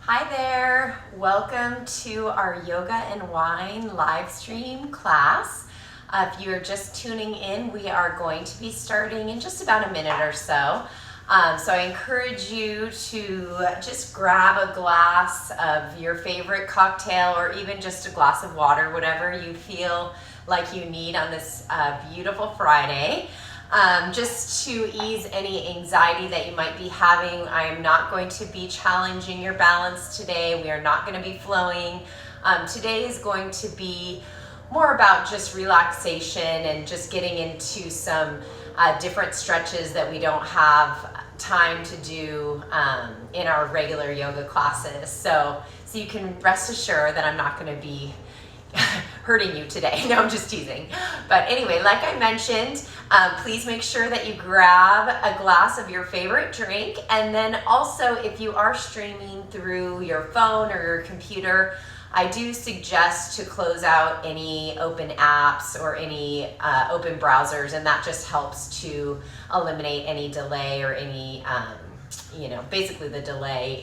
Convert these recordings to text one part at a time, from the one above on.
Hi there, welcome to our Yoga and Wine live stream class. If you're just tuning in, we are going to be starting in just about a minute or so. So I encourage you to just grab a glass of your favorite cocktail or even just a glass of water, whatever you feel like you need on this beautiful Friday. Just to ease any anxiety that you might be having, I am not going to be challenging your balance today. We are not going to be flowing. Today is going to be more about just relaxation and just getting into some different stretches that we don't have time to do in our regular yoga classes. So you can rest assured that I'm not going to be hurting you today. No, I'm just teasing. But anyway, like I mentioned, please make sure that you grab a glass of your favorite drink. And then also, if you are streaming through your phone or your computer, I do suggest to close out any open apps or any open browsers, and that just helps to eliminate any delay or any, basically the delay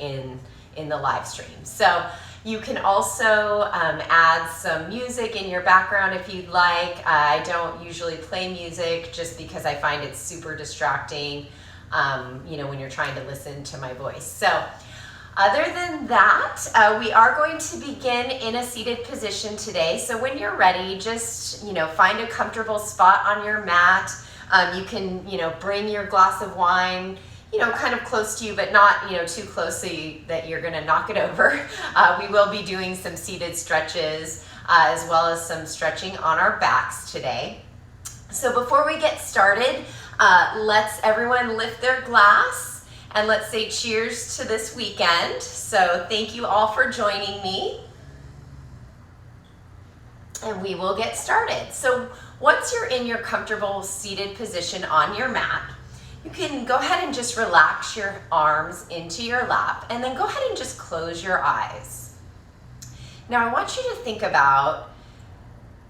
in the live stream. So you can also add some music in your background if you'd like. I don't usually play music just because I find it super distracting, when you're trying to listen to my voice. So other than that, we are going to begin in a seated position today. So when you're ready, just, find a comfortable spot on your mat. You can, bring your glass of wine kind of close to you, but not, too close so that you're going to knock it over. We will be doing some seated stretches as well as some stretching on our backs today. So before we get started, let's everyone lift their glass and let's say cheers to this weekend. So thank you all for joining me. And we will get started. So once you're in your comfortable seated position on your mat, you can go ahead and just relax your arms into your lap and then go ahead and just close your eyes. Now I want you to think about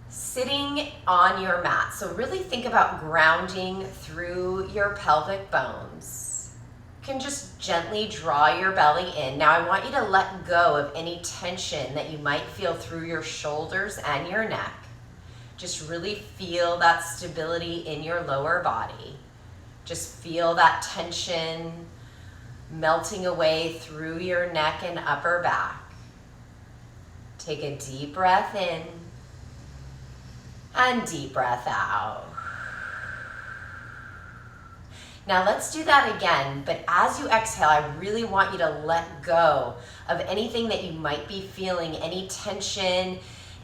sitting on your mat. So really think about grounding through your pelvic bones. You can just gently draw your belly in. Now I want you to let go of any tension that you might feel through your shoulders and your neck. Just really feel that stability in your lower body. Just feel that tension melting away through your neck and upper back. Take a deep breath in and deep breath out. Now let's do that again, but as you exhale, I really want you to let go of anything that you might be feeling, any tension,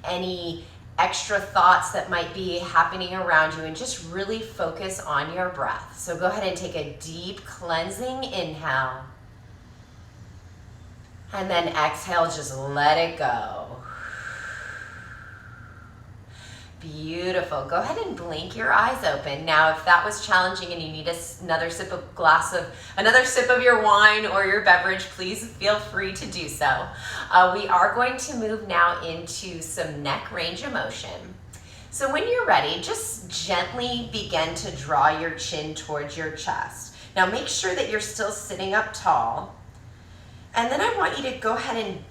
any extra thoughts that might be happening around you, and just really focus on your breath. So go ahead and take a deep cleansing inhale. And then exhale, just let it go. Beautiful. Go ahead and blink your eyes open. Now, if that was challenging and you need another sip of your wine or your beverage, please feel free to do so. We are going to move now into some neck range of motion. So when you're ready, just gently begin to draw your chin towards your chest. Now make sure that you're still sitting up tall. And then I want you to go ahead and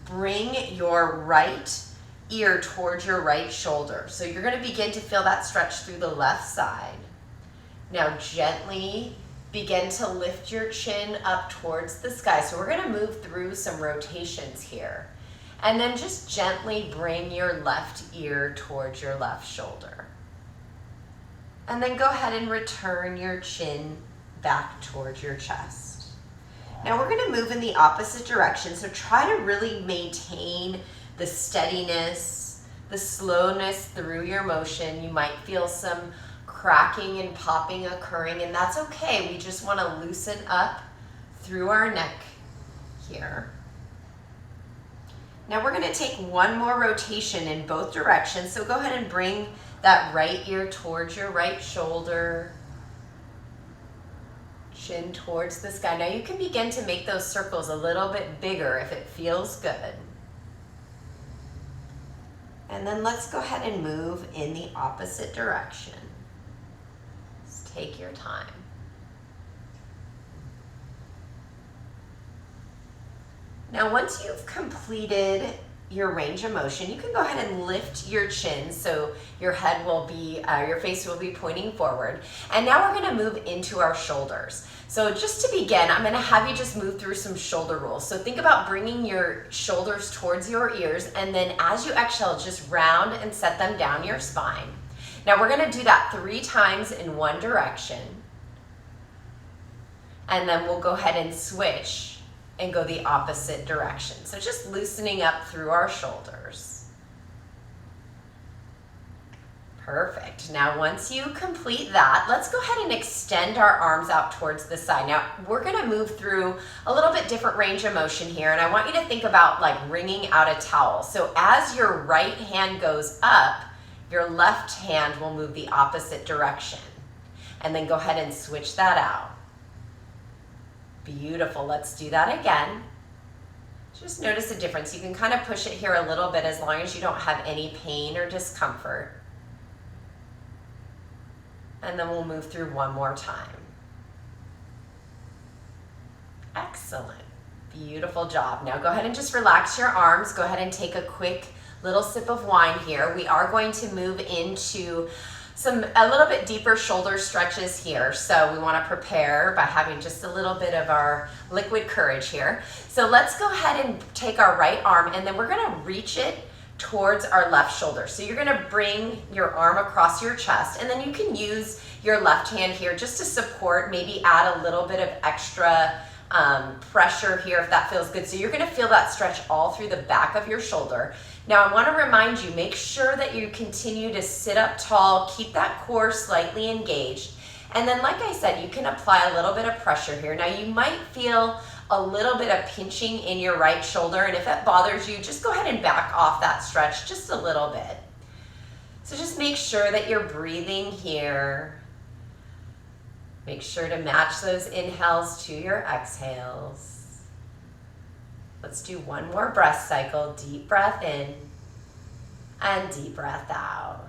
bring your right ear towards your right shoulder. So you're going to begin to feel that stretch through the left side. Now gently begin to lift your chin up towards the sky. So we're going to move through some rotations here. And then just gently bring your left ear towards your left shoulder. And then go ahead and return your chin back towards your chest. Now we're going to move in the opposite direction. So try to really maintain the steadiness, the slowness through your motion. You might feel some cracking and popping occurring, and that's okay. We just want to loosen up through our neck here. Now we're going to take one more rotation in both directions. So go ahead and bring that right ear towards your right shoulder, chin towards the sky. Now you can begin to make those circles a little bit bigger if it feels good. And then let's go ahead and move in the opposite direction. Just take your time. Now, once you've completed your range of motion, you can go ahead and lift your chin so your head will be, your face will be pointing forward. And now we're gonna move into our shoulders. So just to begin, I'm gonna have you just move through some shoulder rolls. So think about bringing your shoulders towards your ears, and then as you exhale, just round and set them down your spine. Now we're gonna do that 3 times in one direction. And then we'll go ahead and switch and go the opposite direction. So just loosening up through our shoulders. Perfect. Now once you complete that, let's go ahead and extend our arms out towards the side. Now we're gonna move through a little bit different range of motion here, and I want you to think about like wringing out a towel. So as your right hand goes up, your left hand will move the opposite direction. And then go ahead and switch that out. Beautiful, let's do that again. Just notice the difference. You can kind of push it here a little bit as long as you don't have any pain or discomfort. And then we'll move through one more time. Excellent, beautiful job. Now go ahead and just relax your arms. Go ahead and take a quick little sip of wine here. We are going to move into a little bit deeper shoulder stretches here. So we want to prepare by having just a little bit of our liquid courage here. So let's go ahead and take our right arm, and then we're going to reach it towards our left shoulder. So you're going to bring your arm across your chest, and then you can use your left hand here just to support, maybe add a little bit of extra pressure here if that feels good. So you're going to feel that stretch all through the back of your shoulder. Now I want to remind you, make sure that you continue to sit up tall, keep that core slightly engaged. And then like I said, you can apply a little bit of pressure here. Now you might feel a little bit of pinching in your right shoulder, and if it bothers you, just go ahead and back off that stretch just a little bit. So just make sure that you're breathing here. Make sure to match those inhales to your exhales. Let's do one more breath cycle. Deep breath in and deep breath out.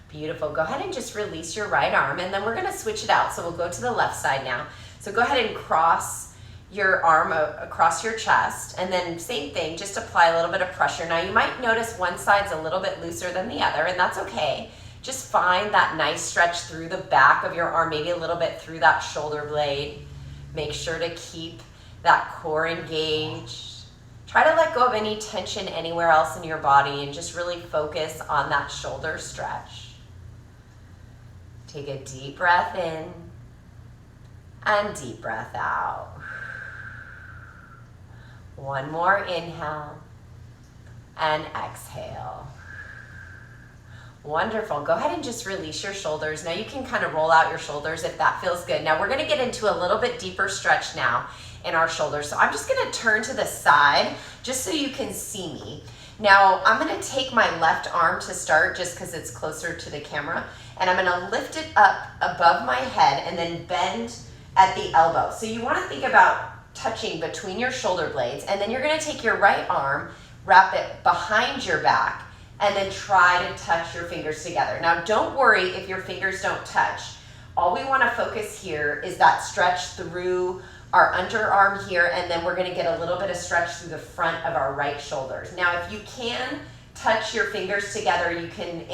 Beautiful. Go ahead and just release your right arm, and then we're going to switch it out. So we'll go to the left side now. So go ahead and cross your arm across your chest, and then same thing, just apply a little bit of pressure. Now you might notice one side's a little bit looser than the other, and that's okay. Just find that nice stretch through the back of your arm, maybe a little bit through that shoulder blade. Make sure to keep that core engaged. Try to let go of any tension anywhere else in your body and just really focus on that shoulder stretch. Take a deep breath in and deep breath out. One more inhale and exhale. Wonderful. Go ahead and just release your shoulders. Now you can kind of roll out your shoulders if that feels good. Now we're going to get into a little bit deeper stretch now in our shoulders. So I'm just going to turn to the side just so you can see me. Now I'm going to take my left arm to start just because it's closer to the camera, and I'm going to lift it up above my head and then bend at the elbow. So you want to think about touching between your shoulder blades, and then you're going to take your right arm, wrap it behind your back, and then try to touch your fingers together. Now don't worry if your fingers don't touch. All we want to focus here is that stretch through our underarm here, and then we're going to get a little bit of stretch through the front of our right shoulders. Now if you can touch your fingers together, you can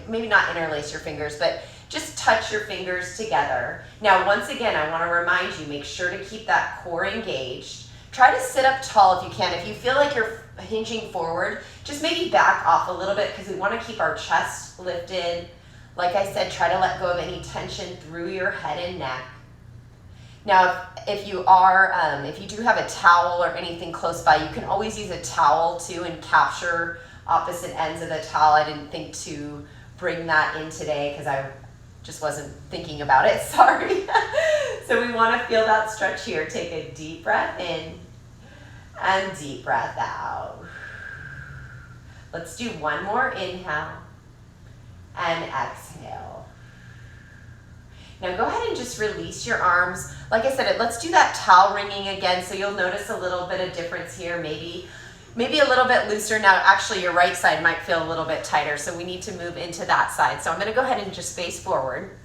maybe not interlace your fingers, but just touch your fingers together. Now once again, I want to remind you, make sure to keep that core engaged. Try to sit up tall if you can. If you feel like you're hinging forward, just maybe back off a little bit because we want to keep our chest lifted. Like I said, try to let go of any tension through your head and neck. Now, if you do have a towel or anything close by, you can always use a towel too and capture opposite ends of the towel. I didn't think to bring that in today because I just wasn't thinking about it, sorry. So we want to feel that stretch here. Take a deep breath in and deep breath out. Let's do one more inhale and exhale. Now go ahead and just release your arms. Like I said, let's do that towel wringing again, so you'll notice a little bit of difference here, maybe a little bit looser. Now actually your right side might feel a little bit tighter, so we need to move into that side. So I'm going to go ahead and just face forward.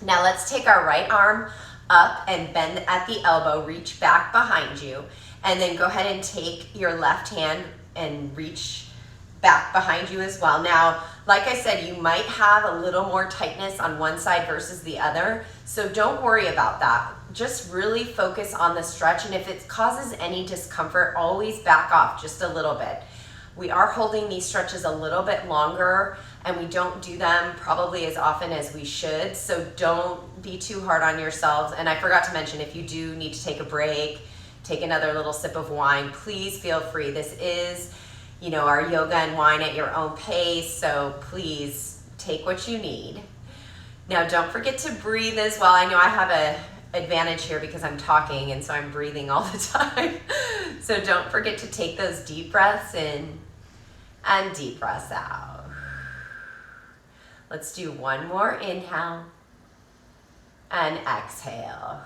Now let's take our right arm up and bend at the elbow, reach back behind you, and then go ahead and take your left hand and reach back behind you as well. Now, like I said, you might have a little more tightness on one side versus the other, so don't worry about that. Just really focus on the stretch, and if it causes any discomfort, always back off just a little bit. We are holding these stretches a little bit longer, and we don't do them probably as often as we should, so don't be too hard on yourselves. And I forgot to mention, if you do need to take a break, take another little sip of wine, please feel free. This is, our yoga and wine at your own pace, so please take what you need. Now, don't forget to breathe as well. I know I have an advantage here because I'm talking, and so I'm breathing all the time. So don't forget to take those deep breaths in and deep breaths out. Let's do one more inhale and exhale.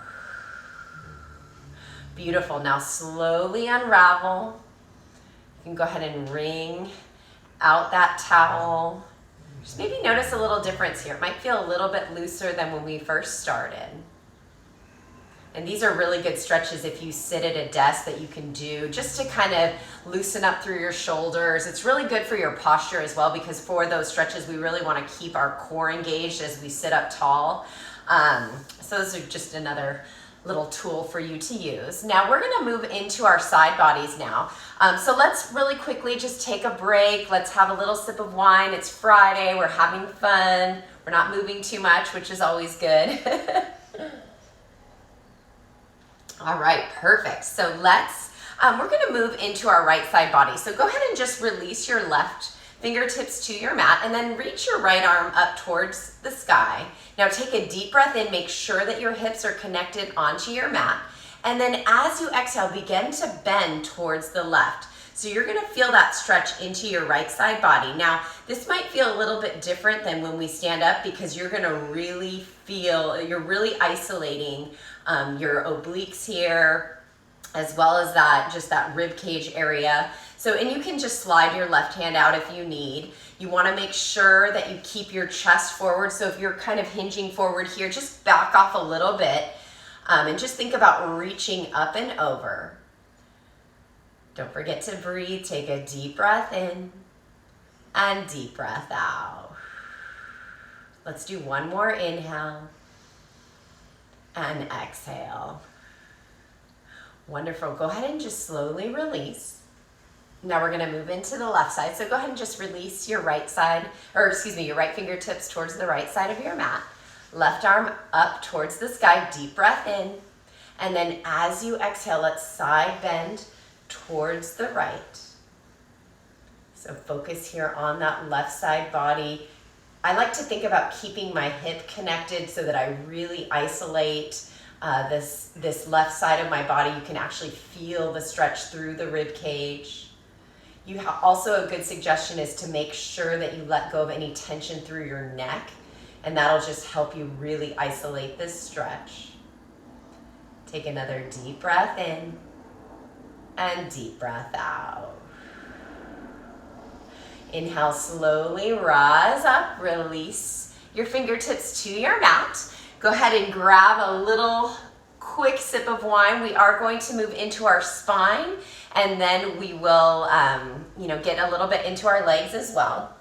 Beautiful. Now slowly unravel. You can go ahead and wring out that towel. Just maybe notice a little difference here. It might feel a little bit looser than when we first started. And these are really good stretches if you sit at a desk that you can do just to kind of loosen up through your shoulders. It's really good for your posture as well, because for those stretches, we really want to keep our core engaged as we sit up tall. So those are just another little tool for you to use. Now we're gonna move into our side bodies now. So let's really quickly just take a break. Let's have a little sip of wine. It's Friday, we're having fun. We're not moving too much, which is always good. All right, perfect. So we're gonna move into our right side body. So go ahead and just release your left fingertips to your mat, and then reach your right arm up towards the sky. Now take a deep breath in, make sure that your hips are connected onto your mat. And then as you exhale, begin to bend towards the left. So you're gonna feel that stretch into your right side body. Now, this might feel a little bit different than when we stand up, because you're gonna really feel, you're really isolating your obliques here, as well as that rib cage area. So, and you can just slide your left hand out if you need. You wanna make sure that you keep your chest forward. So if you're kind of hinging forward here, just back off a little bit, and just think about reaching up and over. Don't forget to breathe. Take a deep breath in and deep breath out. Let's do one more inhale and exhale. Wonderful. Go ahead and just slowly release. Now we're gonna move into the left side. So go ahead and just release your right side, your right fingertips towards the right side of your mat. Left arm up towards the sky, deep breath in. And then as you exhale, let's side bend towards the right. So focus here on that left side body. I like to think about keeping my hip connected so that I really isolate this left side of my body. You can actually feel the stretch through the rib cage. Also, a good suggestion is to make sure that you let go of any tension through your neck, and that'll just help you really isolate this stretch. Take another deep breath in and deep breath out. Inhale, slowly rise up, release your fingertips to your mat. Go ahead and grab a little quick sip of wine. We are going to move into our spine, and then we will get a little bit into our legs as well.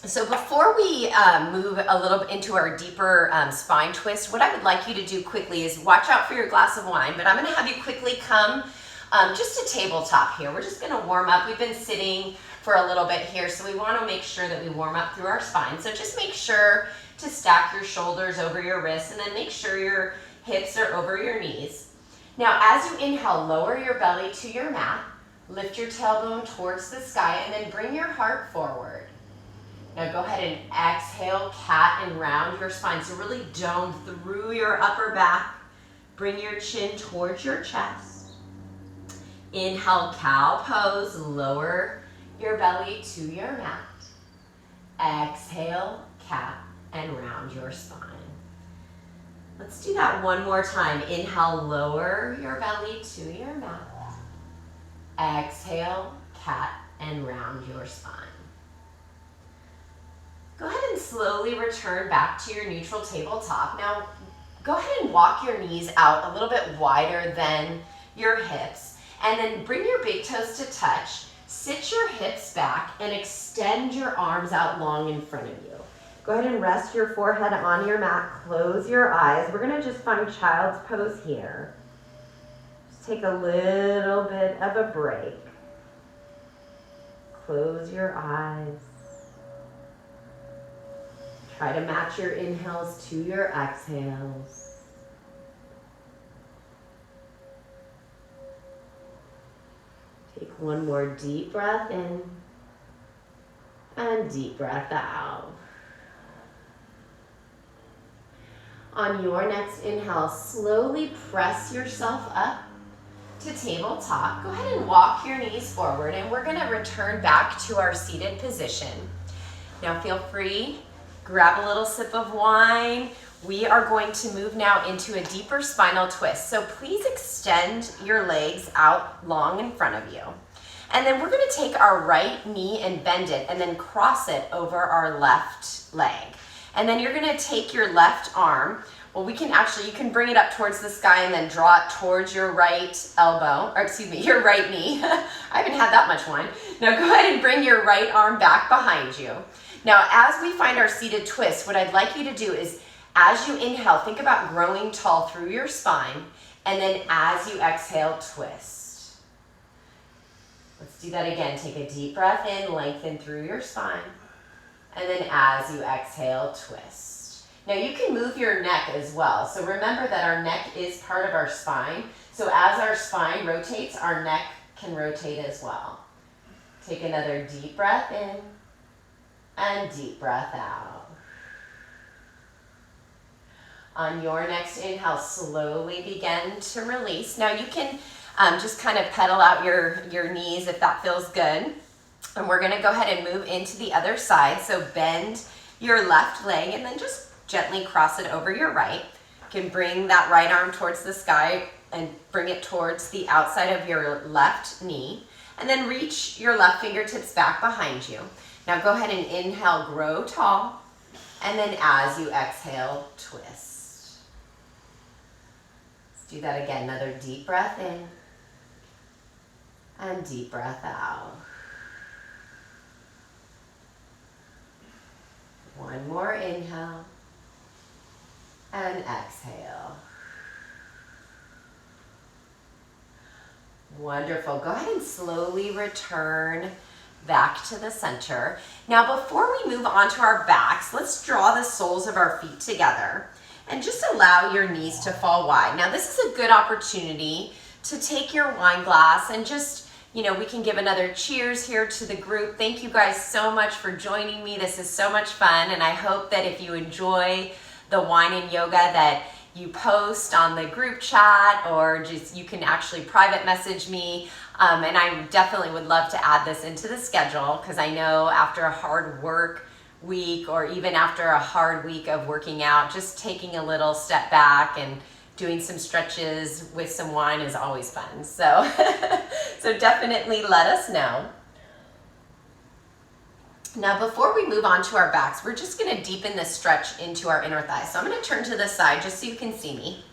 So before we move a little bit into our deeper spine twist, what I would like you to do quickly is watch out for your glass of wine, but I'm gonna have you quickly come just to tabletop here. We're just gonna warm up. We've been sitting for a little bit here, so we wanna make sure that we warm up through our spine. So just make sure to stack your shoulders over your wrists, and then make sure your hips are over your knees. Now, as you inhale, lower your belly to your mat, lift your tailbone towards the sky, and then bring your heart forward. Now go ahead and exhale, cat, and round your spine. So really dome through your upper back. Bring your chin towards your chest. Inhale, cow pose, lower your belly to your mat. Exhale, cat, and round your spine. Let's do that one more time. Inhale, lower your belly to your mat. Exhale, cat, and round your spine. Go ahead and slowly return back to your neutral tabletop. Now, go ahead and walk your knees out a little bit wider than your hips, and then bring your big toes to touch. Sit your hips back and extend your arms out long in front of you. Go ahead and rest your forehead on your mat. Close your eyes. We're gonna just find child's pose here. Just take a little bit of a break. Close your eyes. Try to match your inhales to your exhales. Take one more deep breath in and deep breath out. On your next inhale, slowly press yourself up to tabletop. Go ahead and walk your knees forward, and we're gonna return back to our seated position. Now feel free, grab a little sip of wine. We are going to move now into a deeper spinal twist. So please extend your legs out long in front of you. And then we're gonna take our right knee and bend it and then cross it over our left leg. And then you're gonna take your left arm. Well, you can bring it up towards the sky and then draw it towards your right elbow, or excuse me, your right knee. I haven't had that much wine. Now go ahead and bring your right arm back behind you. Now, as we find our seated twist, what I'd like you to do is, as you inhale, think about growing tall through your spine, and then as you exhale, twist. Let's do that again. Take a deep breath in, lengthen through your spine, and then as you exhale, twist. Now you can move your neck as well. So remember that our neck is part of our spine. So as our spine rotates, our neck can rotate as well. Take another deep breath in and deep breath out. On your next inhale, slowly begin to release. Now you can just kind of pedal out your knees if that feels good. And we're gonna go ahead and move into the other side. So bend your left leg and then just gently cross it over your right. You can bring that right arm towards the sky and bring it towards the outside of your left knee. And then reach your left fingertips back behind you. Now go ahead and inhale, grow tall. And then as you exhale, twist. Let's do that again. Another deep breath in and deep breath out. One more inhale and exhale. Wonderful. Go ahead and slowly return back to the center. Now, before we move on to our backs, let's draw the soles of our feet together and just allow your knees to fall wide. Now, this is a good opportunity to take your wine glass and just, we can give another cheers here to the group. Thank you guys so much for joining me. This is so much fun, and I hope that if you enjoy the wine and yoga that you post on the group chat, or just you can actually private message me. And I definitely would love to add this into the schedule, because I know after a hard work week, or even after a hard week of working out, just taking a little step back and doing some stretches with some wine is always fun. So, so definitely let us know. Now, before we move on to our backs, we're just gonna deepen this stretch into our inner thighs. So I'm gonna turn to the side just so you can see me.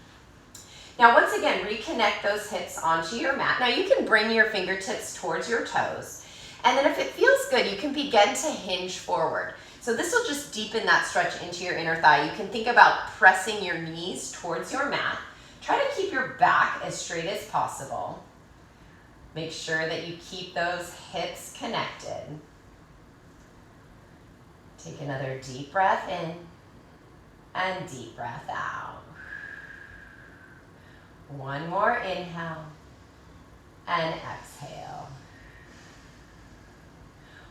Now, once again, reconnect those hips onto your mat. Now, you can bring your fingertips towards your toes. And then if it feels good, you can begin to hinge forward. So this will just deepen that stretch into your inner thigh. You can think about pressing your knees towards your mat. Try to keep your back as straight as possible. Make sure that you keep those hips connected. Take another deep breath in and deep breath out. One more inhale and exhale.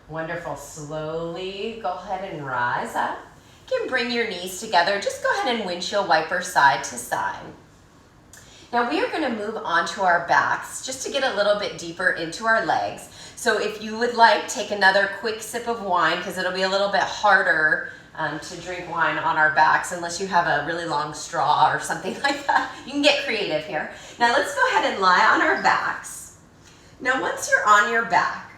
Wonderful. Slowly go ahead and rise up. You can bring your knees together. Just go ahead and windshield wiper side to side. Now we are going to move on to our backs just to get a little bit deeper into our legs. So if you would like, take another quick sip of wine, because it'll be a little bit harder to drink wine on our backs unless you have a really long straw or something like that. You can get creative here. Now let's go ahead and lie on our backs. Now once you're on your back,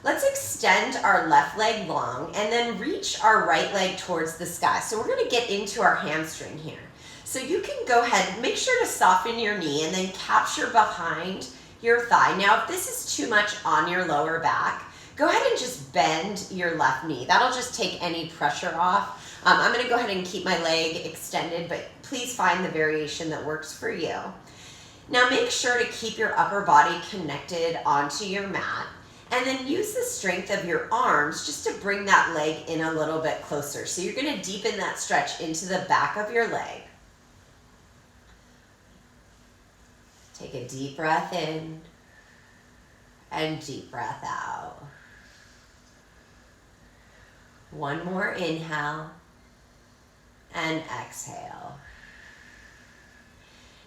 let's extend our left leg long and then reach our right leg towards the sky. So we're going to get into our hamstring here. So you can go ahead and make sure to soften your knee and then capture behind your thigh. Now, if this is too much on your lower back, go ahead and just bend your left knee. That'll just take any pressure off. I'm gonna go ahead and keep my leg extended, but please find the variation that works for you. Now make sure to keep your upper body connected onto your mat, and then use the strength of your arms just to bring that leg in a little bit closer. So you're gonna deepen that stretch into the back of your leg. Take a deep breath in and deep breath out. One more inhale and exhale.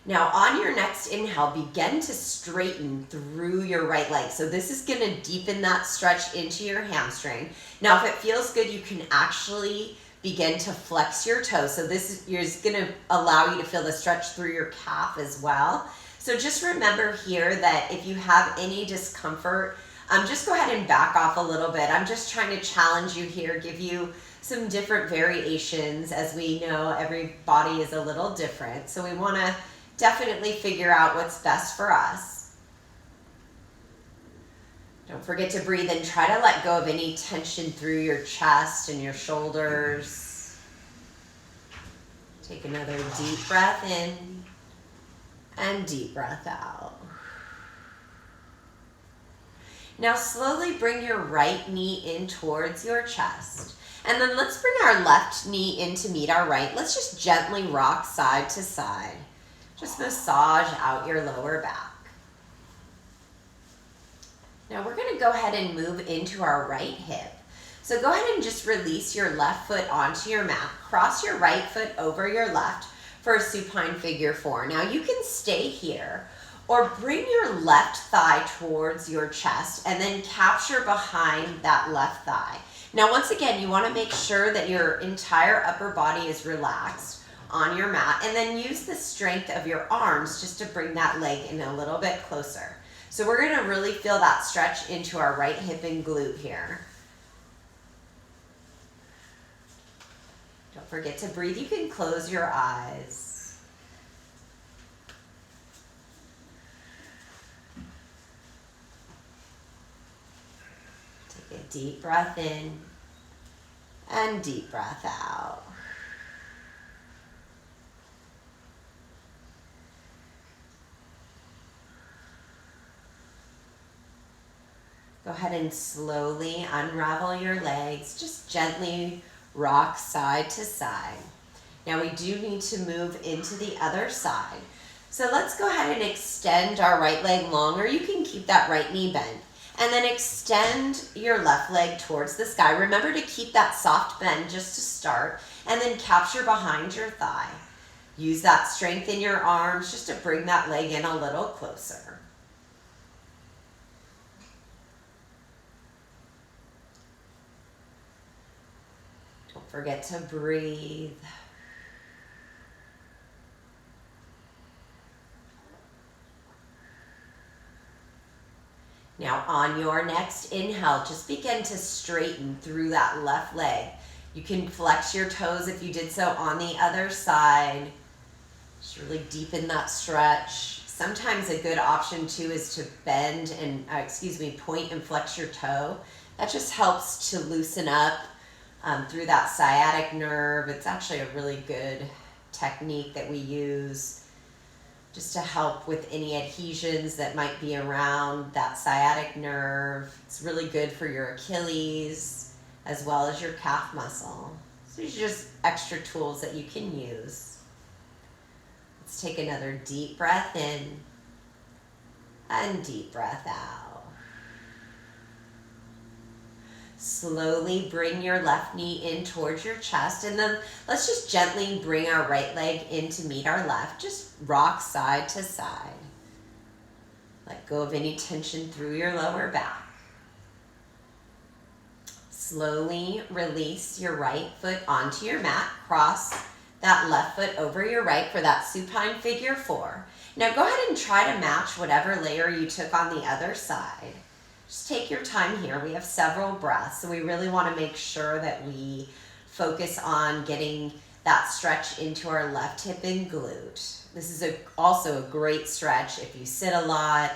Now on your next inhale, begin to straighten through your right leg. So this is going to deepen that stretch into your hamstring. Now if it feels good, you can actually begin to flex your toes. So this is going to allow you to feel the stretch through your calf as well. So just remember here that if you have any discomfort, just go ahead and back off a little bit. I'm just trying to challenge you here, give you some different variations. As we know, every body is a little different. So we want to definitely figure out what's best for us. Don't forget to breathe and try to let go of any tension through your chest and your shoulders. Take another deep breath in and deep breath out. Now slowly bring your right knee in towards your chest. And then let's bring our left knee in to meet our right. Let's just gently rock side to side. Just massage out your lower back. Now we're going to go ahead and move into our right hip. So go ahead and just release your left foot onto your mat. Cross your right foot over your left for a supine figure 4. Now you can stay here or bring your left thigh towards your chest and then capture behind that left thigh. Now once again, you want to make sure that your entire upper body is relaxed on your mat, and then use the strength of your arms just to bring that leg in a little bit closer. So we're going to really feel that stretch into our right hip and glute here. Don't forget to breathe. You can close your eyes. Take a deep breath in and deep breath out. Go ahead and slowly unravel your legs. Just gently rock side to side. Now we do need to move into the other side. So let's go ahead and extend our right leg longer. You can keep that right knee bent. And then extend your left leg towards the sky. Remember to keep that soft bend just to start. And then capture behind your thigh. Use that strength in your arms just to bring that leg in a little closer. Forget to breathe. Now on your next inhale, just begin to straighten through that left leg. You can flex your toes if you did so on the other side. Just really deepen that stretch. Sometimes a good option too is to bend and, point and flex your toe. That just helps to loosen up through that sciatic nerve. It's actually a really good technique that we use just to help with any adhesions that might be around that sciatic nerve. It's really good for your Achilles as well as your calf muscle. So these are just extra tools that you can use. Let's take another deep breath in and deep breath out. Slowly bring your left knee in towards your chest, and then let's just gently bring our right leg in to meet our left. Just rock side to side. Let go of any tension through your lower back. Slowly release your right foot onto your mat. Cross that left foot over your right for that supine figure 4. Now go ahead and try to match whatever layer you took on the other side. Just take your time here. We have several breaths, so we really want to make sure that we focus on getting that stretch into our left hip and glute. This is also a great stretch if you sit a lot,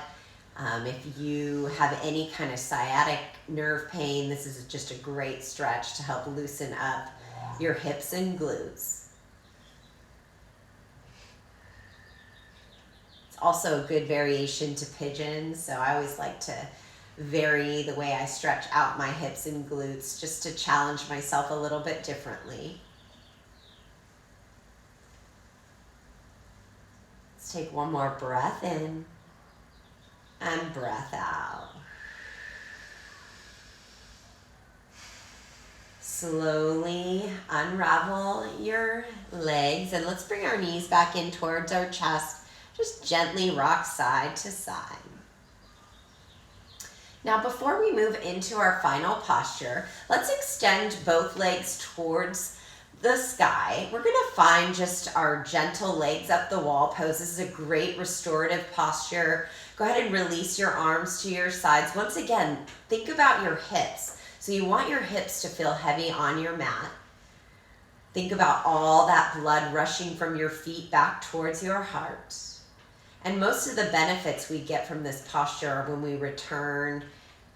if you have any kind of sciatic nerve pain. This is just a great stretch to help loosen up your hips and glutes. It's also a good variation to pigeons, so I always like to vary the way I stretch out my hips and glutes just to challenge myself a little bit differently. Let's take one more breath in and breath out. Slowly unravel your legs and let's bring our knees back in towards our chest. Just gently rock side to side. Now, before we move into our final posture, let's extend both legs towards the sky. We're going to find just our gentle legs up the wall pose. This is a great restorative posture. Go ahead and release your arms to your sides. Once again, think about your hips. So you want your hips to feel heavy on your mat. Think about all that blood rushing from your feet back towards your heart. And most of the benefits we get from this posture are when we return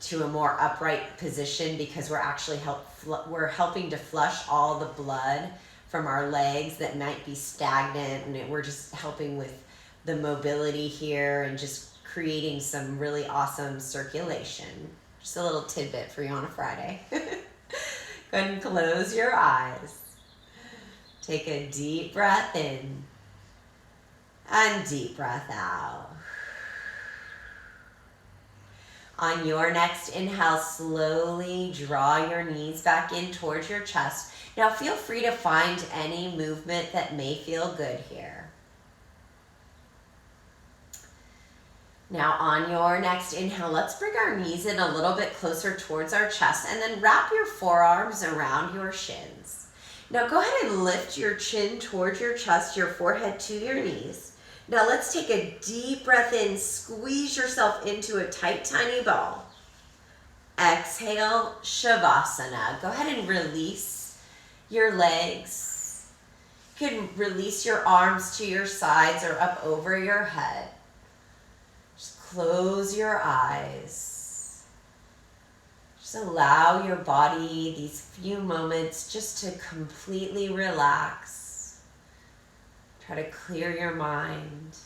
to a more upright position, because we're actually helping to flush all the blood from our legs that might be stagnant, and we're just helping with the mobility here and just creating some really awesome circulation. Just a little tidbit for you on a Friday. Go ahead and close your eyes. Take a deep breath in. And deep breath out. On your next inhale, slowly draw your knees back in towards your chest. Now feel free to find any movement that may feel good here. Now on your next inhale, let's bring our knees in a little bit closer towards our chest and then wrap your forearms around your shins. Now go ahead and lift your chin towards your chest, your forehead to your knees. Now let's take a deep breath in, squeeze yourself into a tight, tiny ball. Exhale, Shavasana. Go ahead and release your legs. You can release your arms to your sides or up over your head. Just close your eyes. Just allow your body these few moments just to completely relax. Try to clear your mind.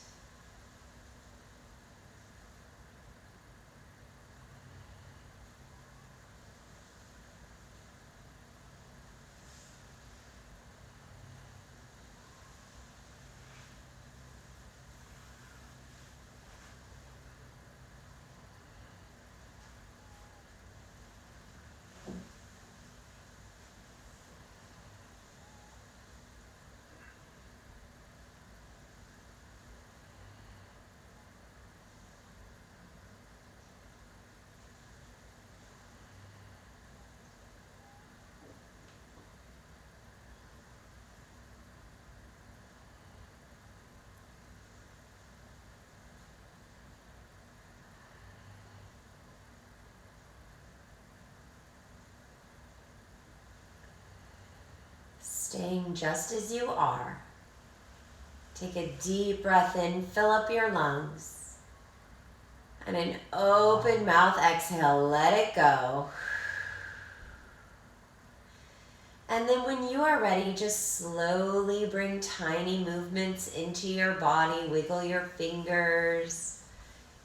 Staying just as you are. Take a deep breath in, fill up your lungs. And an open mouth exhale, let it go. And then when you are ready, just slowly bring tiny movements into your body. Wiggle your fingers,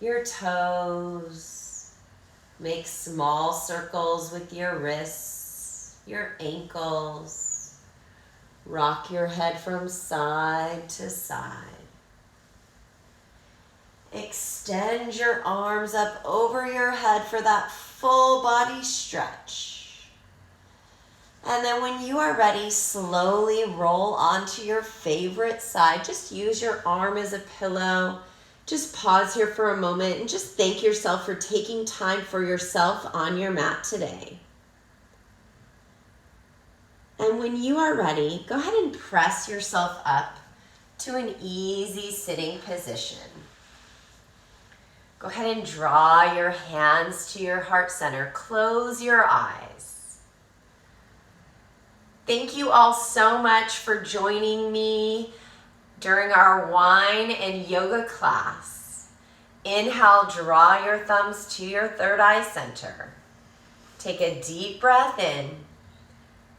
your toes. Make small circles with your wrists, your ankles. Rock your head from side to side. Extend your arms up over your head for that full body stretch. And then when you are ready, slowly roll onto your favorite side. Just use your arm as a pillow. Just pause here for a moment and just thank yourself for taking time for yourself on your mat today. And when you are ready, go ahead and press yourself up to an easy sitting position. Go ahead and draw your hands to your heart center. Close your eyes. Thank you all so much for joining me during our wine and yoga class. Inhale, draw your thumbs to your third eye center. Take a deep breath in.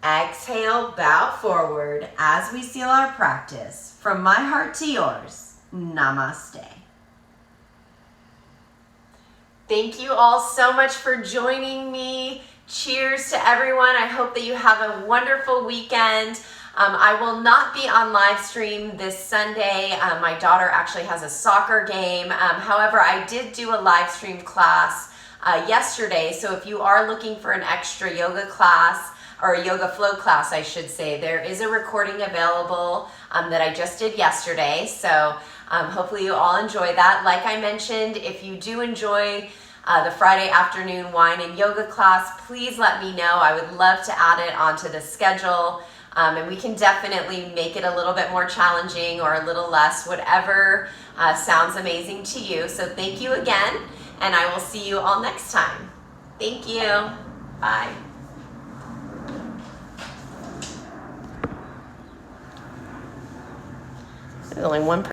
Exhale, bow forward as we seal our practice. From my heart to yours, namaste. Thank you all so much for joining me. Cheers to everyone. I hope that you have a wonderful weekend. I will not be on live stream this Sunday. My daughter actually has a soccer game. However, I did do a live stream class yesterday. So if you are looking for an extra yoga class, or a yoga flow class, I should say, there is a recording available that I just did yesterday. So hopefully you all enjoy that. Like I mentioned, if you do enjoy the Friday afternoon wine and yoga class, please let me know. I would love to add it onto the schedule. And we can definitely make it a little bit more challenging or a little less, whatever sounds amazing to you. So thank you again, and I will see you all next time. Thank you. Bye. There's only one person.